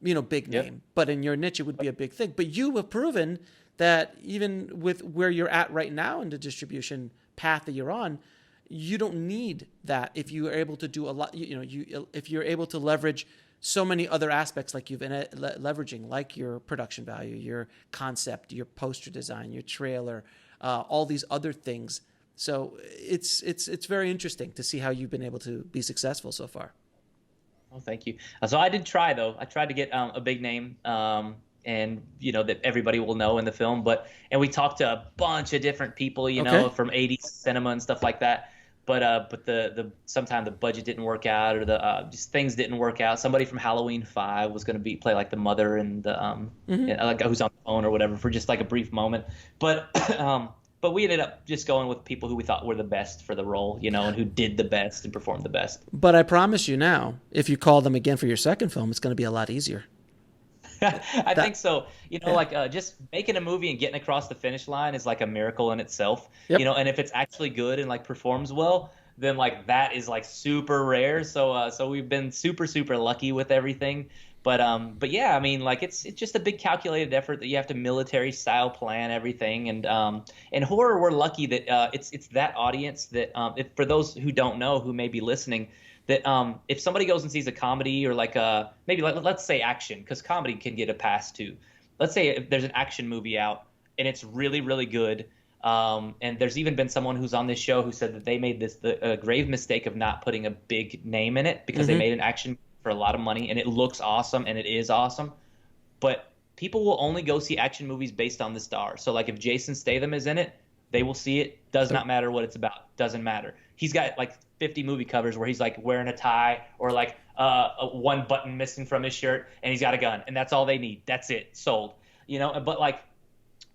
big name. But in your niche, it would be a big thing. But you have proven that even with where you're at right now in the distribution path that you're on, you don't need that if you are able to do a lot. If you're able to leverage so many other aspects like you've been leveraging, like your production value, your concept, your poster design, your trailer, all these other things. So it's very interesting to see how you've been able to be successful so far. Oh, thank you. So I did try, though. I tried to get a big name, and that everybody will know in the film. And we talked to a bunch of different people, from 80s cinema and stuff like that. But sometimes the budget didn't work out, or just things didn't work out. Somebody from Halloween 5 was going to play like the mother and the like who's on the phone or whatever for just like a brief moment. But we ended up just going with people who we thought were the best for the role, and who did the best and performed the best. But I promise you now, if you call them again for your second film, it's going to be a lot easier. I think so. Just making a movie and getting across the finish line is like a miracle in itself. Yep. And if it's actually good and like performs well, then like that is like super rare. So we've been super, super lucky with everything. But yeah, I mean, like it's just a big calculated effort that you have to military style plan everything. And in horror, we're lucky that it's that audience that for those who don't know, who may be listening, that if somebody goes and sees a comedy or maybe let's say action, because comedy can get a pass too. Let's say if there's an action movie out and it's really, really good. And there's even been someone who's on this show who said that they made the grave mistake of not putting a big name in it because they made an action for a lot of money, and it looks awesome, and it is awesome, but people will only go see action movies based on the star. So like if Jason Statham is in it, they will see it. Does not matter what it's about. Doesn't matter. He's got like 50 movie covers where he's like wearing a tie or like one button missing from his shirt and he's got a gun, and that's all they need. That's it. Sold. But like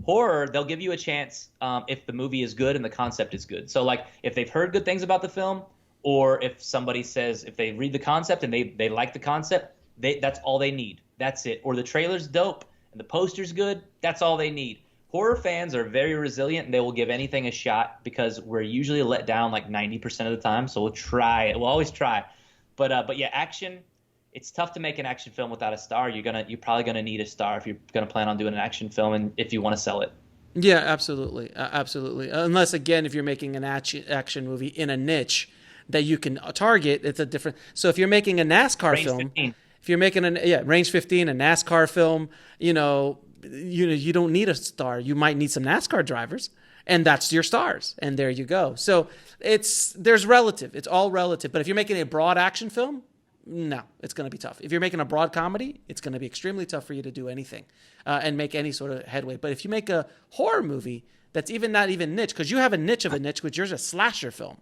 horror, they'll give you a chance if the movie is good and the concept is good. So like if they've heard good things about the film, or if somebody says, if they read the concept and they like the concept, that's all they need. That's it. Or the trailer's dope and the poster's good. That's all they need. Horror fans are very resilient and they will give anything a shot because we're usually let down like 90% of the time. So we'll try it. We'll always try. But yeah, action. It's tough to make an action film without a star. You're probably gonna need a star if you're gonna plan on doing an action film and if you want to sell it. Yeah, absolutely, absolutely. Unless again, if you're making an action movie in a niche that you can target, it's a different. So if you're making a NASCAR Range film, 15. if you're making Range 15, a NASCAR film, you don't need a star. You might need some NASCAR drivers, and that's your stars, and there you go. So there's relative. It's all relative. But if you're making a broad action film, no, it's going to be tough. If you're making a broad comedy, it's going to be extremely tough for you to do anything and make any sort of headway. But if you make a horror movie that's not even niche, because you have a niche of a niche, which yours is a slasher film.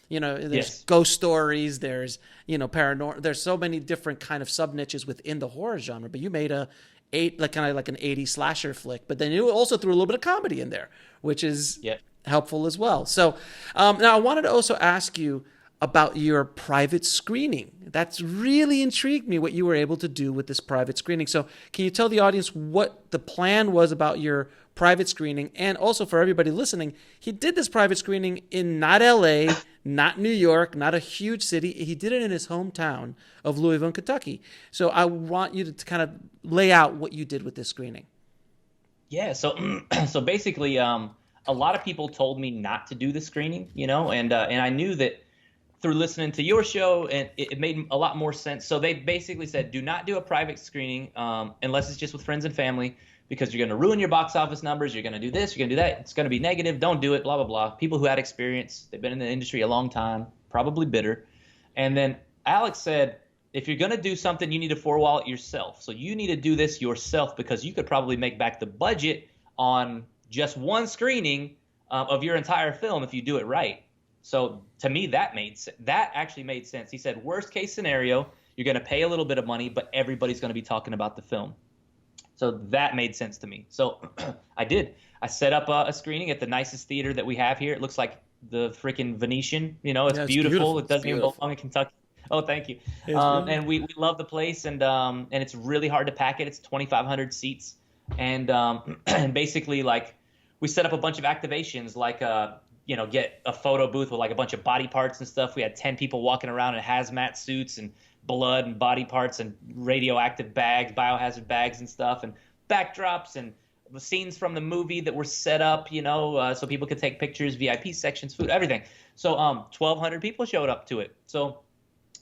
There's Yes. ghost stories, there's, paranormal, there's so many different kind of sub niches within the horror genre, but you made kind of like an 80s slasher flick, but then you also threw a little bit of comedy in there, which is helpful as well. So now I wanted to also ask you about your private screening. That's really intrigued me what you were able to do with this private screening. So can you tell the audience what the plan was about your private screening? And also for everybody listening, he did this private screening in not LA, not New York, not a huge city. He did it in his hometown of Louisville, Kentucky. So I want you to kind of lay out what you did with this screening. Yeah, so basically, a lot of people told me not to do the screening, and I knew that through listening to your show, and it made a lot more sense. So they basically said, do not do a private screening unless it's just with friends and family, because you're going to ruin your box office numbers. You're going to do this, you're going to do that. It's going to be negative. Don't do it, blah, blah, blah. People who had experience, they've been in the industry a long time, probably bitter. And then Alex said, if you're going to do something, you need to four-wall it yourself. So you need to do this yourself because you could probably make back the budget on just one screening of your entire film if you do it right. So to me, that actually made sense. He said, worst case scenario, you're going to pay a little bit of money, but everybody's going to be talking about the film. So that made sense to me. So I did. I set up a screening at the nicest theater that we have here. It looks like the freaking Venetian. It's beautiful. It doesn't even belong in Kentucky. Oh, thank you. And we love the place, and it's really hard to pack it. It's 2,500 seats, and basically like we set up a bunch of activations like get a photo booth with like a bunch of body parts and stuff. We had 10 people walking around in hazmat suits and blood and body parts and radioactive bags, biohazard bags and stuff, and backdrops and the scenes from the movie that were set up, so people could take pictures, VIP sections, food, everything. So 1,200 people showed up to it. So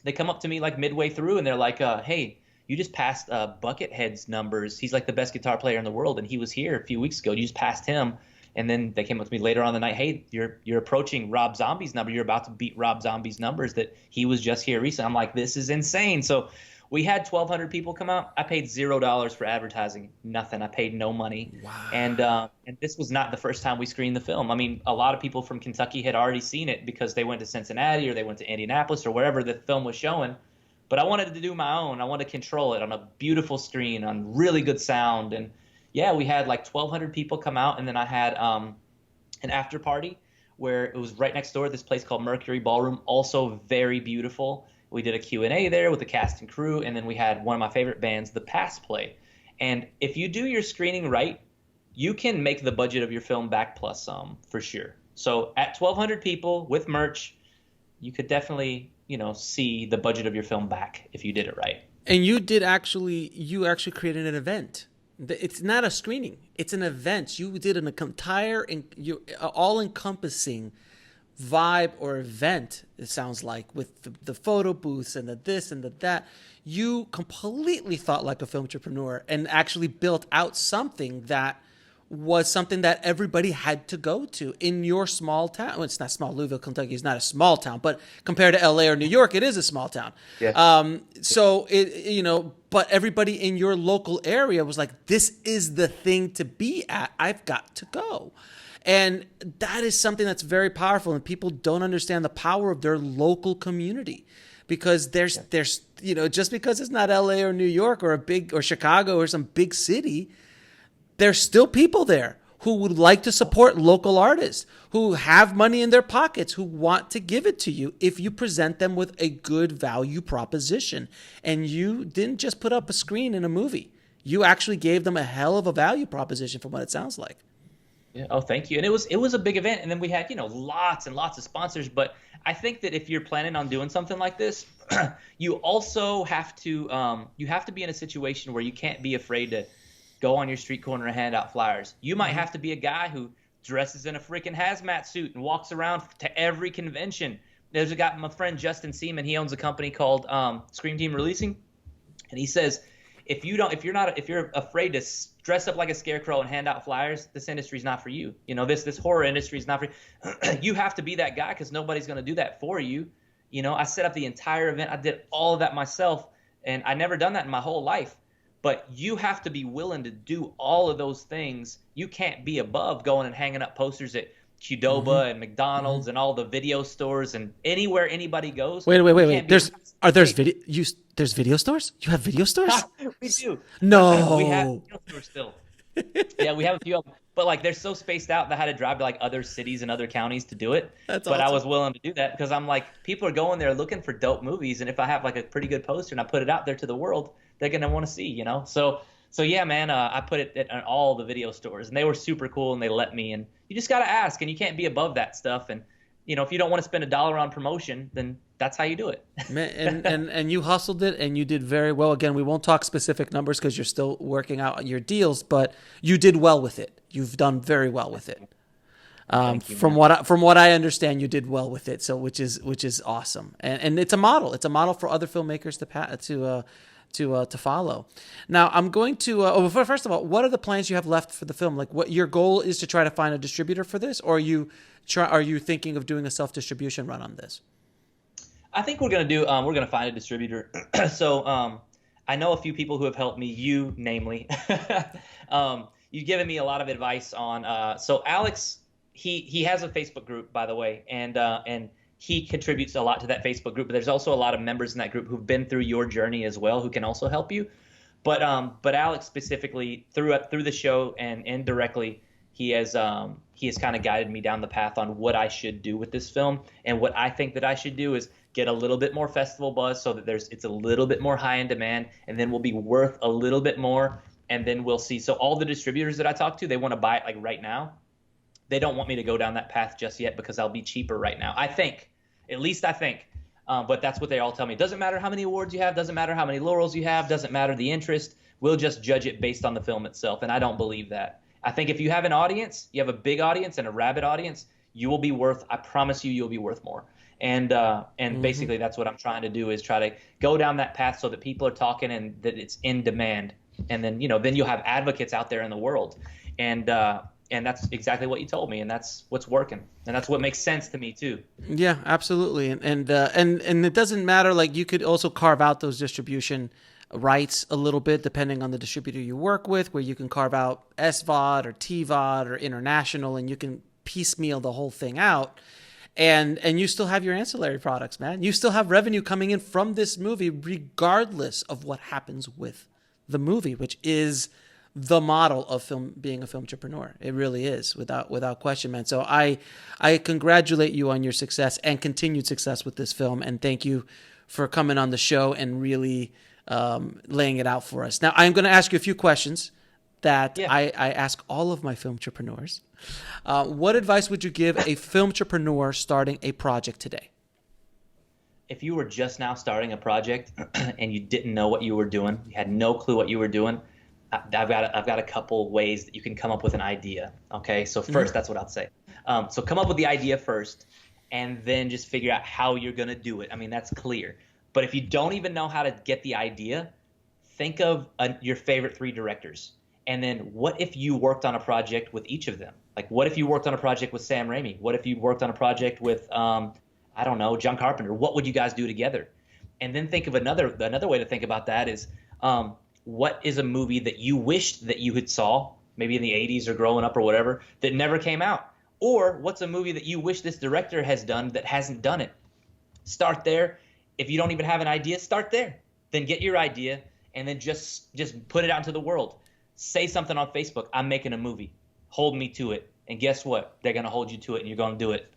they come up to me like midway through and they're like, hey, you just passed Buckethead's numbers. He's like the best guitar player in the world, and he was here a few weeks ago. You just passed him. And then they came up to me later on the night, hey, you're approaching Rob Zombie's number. You're about to beat Rob Zombie's numbers that he was just here recently. I'm like, this is insane. So we had 1,200 people come out. I paid $0 for advertising, nothing. I paid no money. Wow. And this was not the first time we screened the film. I mean, a lot of people from Kentucky had already seen it because they went to Cincinnati or they went to Indianapolis or wherever the film was showing. But I wanted to do my own. I wanted to control it on a beautiful screen, on really good sound. And yeah, we had like 1,200 people come out, and then I had an after party where it was right next door at this place called Mercury Ballroom, also very beautiful. We did a Q&A there with the cast and crew, and then we had one of my favorite bands, The Pass, play. And if you do your screening right, you can make the budget of your film back plus some, for sure. So at 1,200 people with merch, you could definitely, see the budget of your film back if you did it right. And you actually created an event. It's not a screening. It's an event. You did an entire, all-encompassing vibe or event, it sounds like, with the photo booths and the this and the that. You completely thought like a filmtrepreneur and actually built out something that was something that everybody had to go to in your small town. Well, it's not small. Louisville, Kentucky is not a small town, but compared to LA or New York, it is a small town. Yeah. So but everybody in your local area was like, this is the thing to be at. I've got to go. And that is something that's very powerful, and people don't understand the power of their local community, because there's just because it's not LA or New York or Chicago or some big city, there's still people there who would like to support local artists, who have money in their pockets, who want to give it to you if you present them with a good value proposition. And you didn't just put up a screen in a movie. You actually gave them a hell of a value proposition from what it sounds like. Yeah. Oh, thank you. And it was a big event. And then we had, lots and lots of sponsors. But I think that if you're planning on doing something like this, you also have to be in a situation where you can't be afraid to go on your street corner and hand out flyers. You might have to be a guy who dresses in a freaking hazmat suit and walks around to every convention. There's a guy, my friend Justin Seaman, he owns a company called Scream Team Releasing, and he says if you're afraid to dress up like a scarecrow and hand out flyers, this industry's not for you. This horror industry is not for you. You have to be that guy, because nobody's going to do that for you. I set up the entire event. I did all of that myself, and I never done that in my whole life. But you have to be willing to do all of those things. You can't be above going and hanging up posters at Qdoba and McDonald's and all the video stores and anywhere anybody goes. Wait. There's video stores? You have video stores? We do. No. We have video stores still. Yeah, we have a few of them. But they're so spaced out that I had to drive to other cities and other counties to do it. But awesome. I was willing to do that because I'm people are going there looking for dope movies, and if I have a pretty good poster and I put it out there to the world, they're gonna want to see, So yeah, man, I put it in all the video stores, and they were super cool, and they let me. And you just gotta ask, and you can't be above that stuff. And if you don't want to spend $1 on promotion, then that's how you do it. Man, and you hustled it, and you did very well. Again, we won't talk specific numbers because you're still working out your deals, but you did well with it. You've done very well with it. From what I understand, you did well with it. So which is awesome, and it's a model. It's a model for other filmmakers to follow. Now, I'm going to first of all, what are the plans you have left for the film? What your goal is to try to find a distributor for this, or are you thinking of doing a self-distribution run on this? I think we're gonna find a distributor. So I know a few people who have helped me. You, namely, you've given me a lot of advice on. So Alex, he has a Facebook group, by the way, and he contributes a lot to that Facebook group. But there's also a lot of members in that group who've been through your journey as well, who can also help you. But Alex specifically through the show and indirectly, he has kind of guided me down the path on what I should do with this film. And what I think that I should do is get a little bit more festival buzz so that it's a little bit more high in demand, and then we'll be worth a little bit more, and then we'll see. So all the distributors that I talk to, they want to buy it right now. They don't want me to go down that path just yet because I'll be cheaper right now. I think. But that's what they all tell me. It doesn't matter how many awards you have, doesn't matter how many laurels you have, doesn't matter the interest. We'll just judge it based on the film itself, and I don't believe that. I think if you have an audience, you have a big audience and a rabid audience, I promise you'll be worth more. And basically that's what I'm trying to do, is try to go down that path so that people are talking and that it's in demand. And then, then you'll have advocates out there in the world. And that's exactly what you told me, and that's what's working, and that's what makes sense to me too. Yeah, absolutely. And it doesn't matter. You could also carve out those distribution rights a little bit depending on the distributor you work with, where you can carve out SVOD or TVOD or international, and you can piecemeal the whole thing out. And you still have your ancillary products, man. You still have revenue coming in from this movie, regardless of what happens with the movie, which is the model of being a filmtrepreneur. It really is, without question, man. So I congratulate you on your success and continued success with this film, and thank you for coming on the show and really laying it out for us. Now, I'm going to ask you a few questions that I ask all of my filmtrepreneurs. What advice would you give a filmtrepreneur starting a project today? If you were just now starting a project and you didn't know what you were doing, you had no clue what you were doing, I've got a couple ways that you can come up with an idea. Okay, so first, that's what I'd say. So come up with the idea first, and then just figure out how you're going to do it. I mean, that's clear. But if you don't even know how to get the idea, think of your favorite 3 directors. And then what if you worked on a project with each of them? What if you worked on a project with Sam Raimi? What if you worked on a project with, John Carpenter? What would you guys do together? And then think of another way to think about that is, what is a movie that you wished that you had saw, maybe in the 80s or growing up or whatever, that never came out? Or what's a movie that you wish this director has done that hasn't done it? Start there. If you don't even have an idea, start there. Then get your idea and then just put it out into the world. Say something on Facebook. I'm making a movie. Hold me to it. And guess what? They're going to hold you to it and you're going to do it.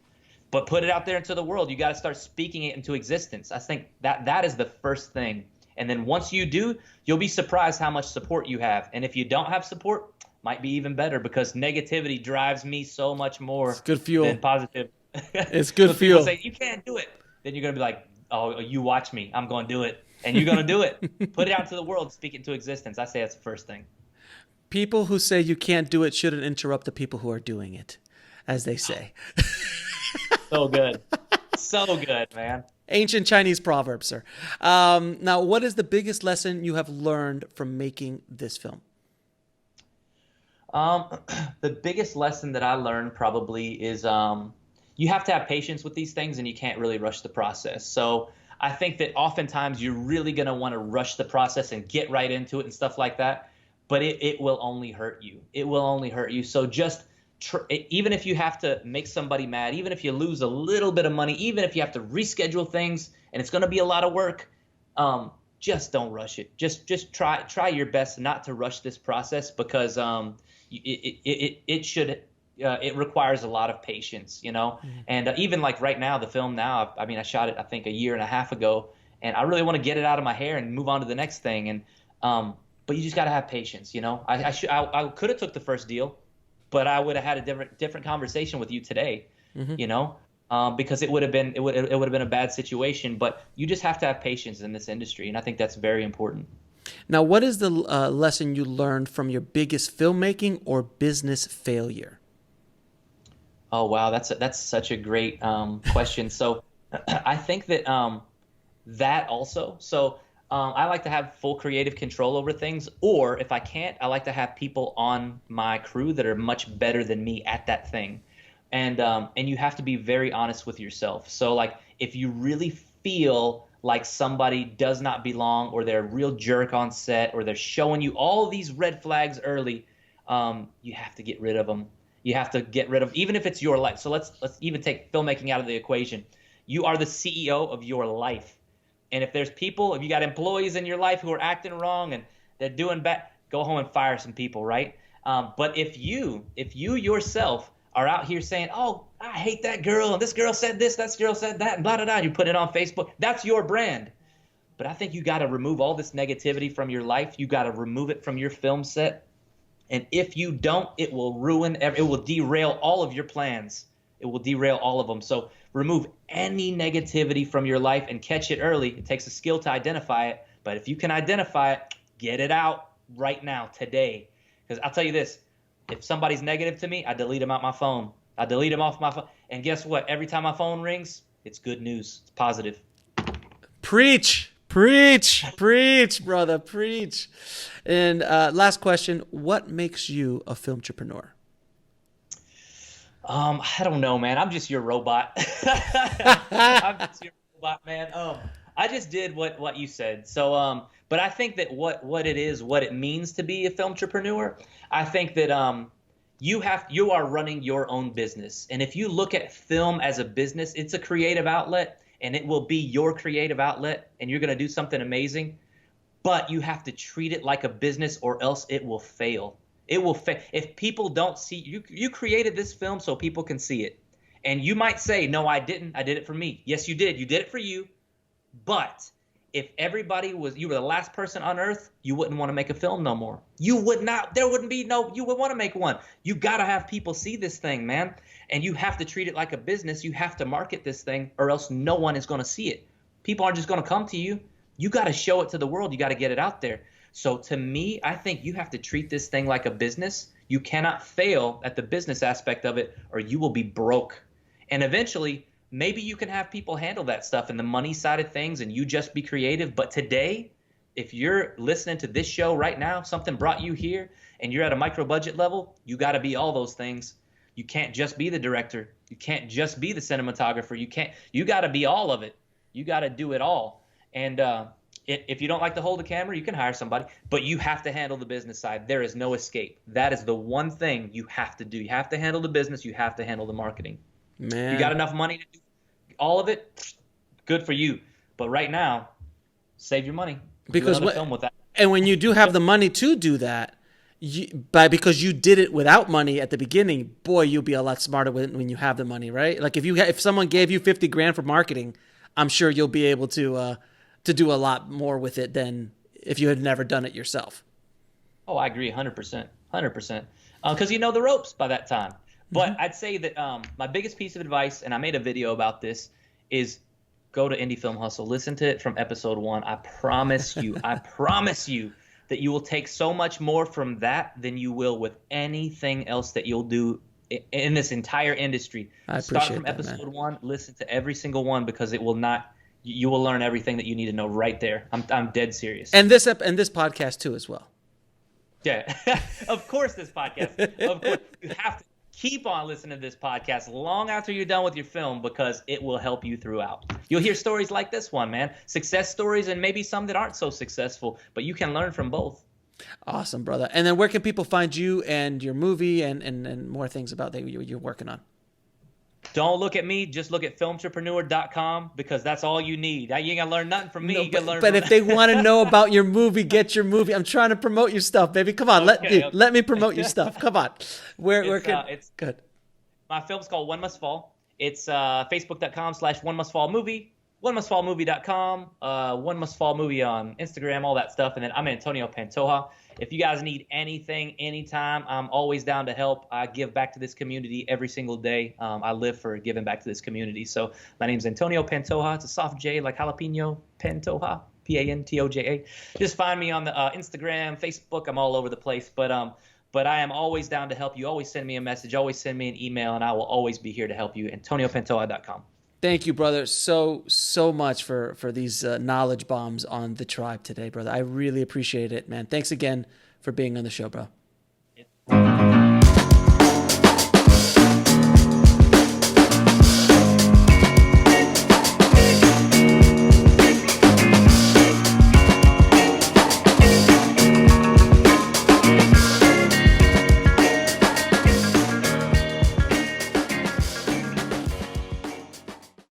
But put it out there into the world. You got to start speaking it into existence. I think that is the first thing. And then once you do, you'll be surprised how much support you have. And if you don't have support, might be even better, because negativity drives me so much more it's good fuel. Than positive. It's good so fuel. People say, you can't do it. Then you're going to be like, oh, you watch me. I'm going to do it. And you're going to do it. Put it out to the world. Speak it into existence. I say that's the first thing. People who say you can't do it shouldn't interrupt the people who are doing it, as they say. So good. So good, man. Ancient Chinese proverb, sir. Now, what is the biggest lesson you have learned from making this film? The biggest lesson that I learned probably is you have to have patience with these things, and you can't really rush the process. So I think that oftentimes you're really going to want to rush the process and get right into it and stuff like that, but it will only hurt you. It will only hurt you. So just even if you have to make somebody mad, even if you lose a little bit of money, even if you have to reschedule things and it's going to be a lot of work, just don't rush it. Just try your best not to rush this process, because it requires a lot of patience, you know. Mm-hmm. And even like right now, the film now, I mean, I shot it I think a year and a half ago, and I really want to get it out of my hair and move on to the next thing. And but you just got to have patience, you know. I could have took the first deal, but I would have had a different conversation with you today, mm-hmm. you know, because it would have been a bad situation. But you just have to have patience in this industry, and I think that's very important. Now, what is the lesson you learned from your biggest filmmaking or business failure? Oh wow, that's such a great question. So I think that that also. So I like to have full creative control over things, or if I can't, I like to have people on my crew that are much better than me at that thing. And you have to be very honest with yourself. So like if you really feel like somebody does not belong, or they're a real jerk on set, or they're showing you all these red flags early, you have to get rid of them. You have to get rid of, even if it's your life. So let's even take filmmaking out of the equation. You are the CEO of your life. And if there's people, if you got employees in your life who are acting wrong and they're doing bad, go home and fire some people, right? But if you yourself are out here saying, oh, I hate that girl, and this girl said this, that girl said that, and blah, blah, blah, you put it on Facebook, that's your brand. But I think you got to remove all this negativity from your life. You got to remove it from your film set. And if you don't, it will it will derail all of your plans. It will derail all of them. So remove any negativity from your life and catch it early. It takes a skill to identify it. But if you can identify it, get it out right now, today. Because I'll tell you this, if somebody's negative to me, I delete them out my phone. I delete them off my phone. And guess what? Every time my phone rings, it's good news. It's positive. Preach. Preach, preach, brother, preach. And last question, what makes you a filmtrepreneur? I don't know, man. I'm just your robot. I'm just your robot, man. I just did what you said. So, but I think that what it means to be a filmtrepreneur, I think that you are running your own business. And if you look at film as a business, it's a creative outlet. And it will be your creative outlet, and you're going to do something amazing. But you have to treat it like a business, or else it will fail. It will fail. If people don't see you created this film so people can see it. And you might say, no, I didn't. I did it for me. Yes, you did. You did it for you. But if everybody you were the last person on earth, you wouldn't want to make a film no more. You would not. There wouldn't be you would want to make one. You got to have people see this thing, man. And you have to treat it like a business. You have to market this thing, or else no one is going to see it. People aren't just going to come to you. You got to show it to the world. You got to get it out there. So to me, I think you have to treat this thing like a business. You cannot fail at the business aspect of it, or you will be broke. And eventually, maybe you can have people handle that stuff and the money side of things, and you just be creative. But today, if you're listening to this show right now, something brought you here, and you're at a micro budget level, you got to be all those things. You can't just be the director. You can't just be the cinematographer. You got to be all of it. You got to do it all. And If you don't like to hold a camera, you can hire somebody, but you have to handle the business side. There is no escape. That is the one thing you have to do. You have to handle the business. You have to handle the marketing. Man, you got enough money to do all of it, good for you. But right now, save your money. Because film with that. And when you do have the money to do that, because you did it without money at the beginning, boy, you'll be a lot smarter when you have the money, right? Like if someone gave you 50 grand for marketing, I'm sure you'll be able to do a lot more with it than if you had never done it yourself. Oh, I agree 100%. 100%. Because you know the ropes by that time. But I'd say that my biggest piece of advice, and I made a video about this, is go to Indie Film Hustle. Listen to it from episode 1. I promise you, that you will take so much more from that than you will with anything else that you'll do in this entire industry. Start from episode 1, listen to every single one, because it will not. You will learn everything that you need to know right there. I'm dead serious. And this podcast too as well. Yeah, of course this podcast. Of course you have to keep on listening to this podcast long after you're done with your film, because it will help you throughout. You'll hear stories like this one, man. Success stories, and maybe some that aren't so successful, but you can learn from both. Awesome, brother. And then where can people find you and your movie and more things about that you're working on? Don't look at me. Just look at filmtrepreneur.com, because that's all you need. You ain't gonna learn nothing from me. No, you can learn. But if they want to know about your movie, get your movie. I'm trying to promote your stuff, baby. Come on, let me promote your stuff. Come on. It's good. My film's called One Must Fall. It's facebook.com/onemustfallmovie, onemustfallmovie.com, One Must Fall Movie on Instagram, all that stuff. And then I'm Antonio Pantoja. If you guys need anything, anytime, I'm always down to help. I give back to this community every single day. I live for giving back to this community. So my name's Antonio Pantoja. It's a soft J, like jalapeno. Pantoja, Pantoja. Just find me on the Instagram, Facebook. I'm all over the place. But I am always down to help you. Always send me a message. Always send me an email, and I will always be here to help you. AntonioPantoja.com. Thank you, brother, so much for these knowledge bombs on the tribe today, brother. I really appreciate it, man. Thanks again for being on the show, bro.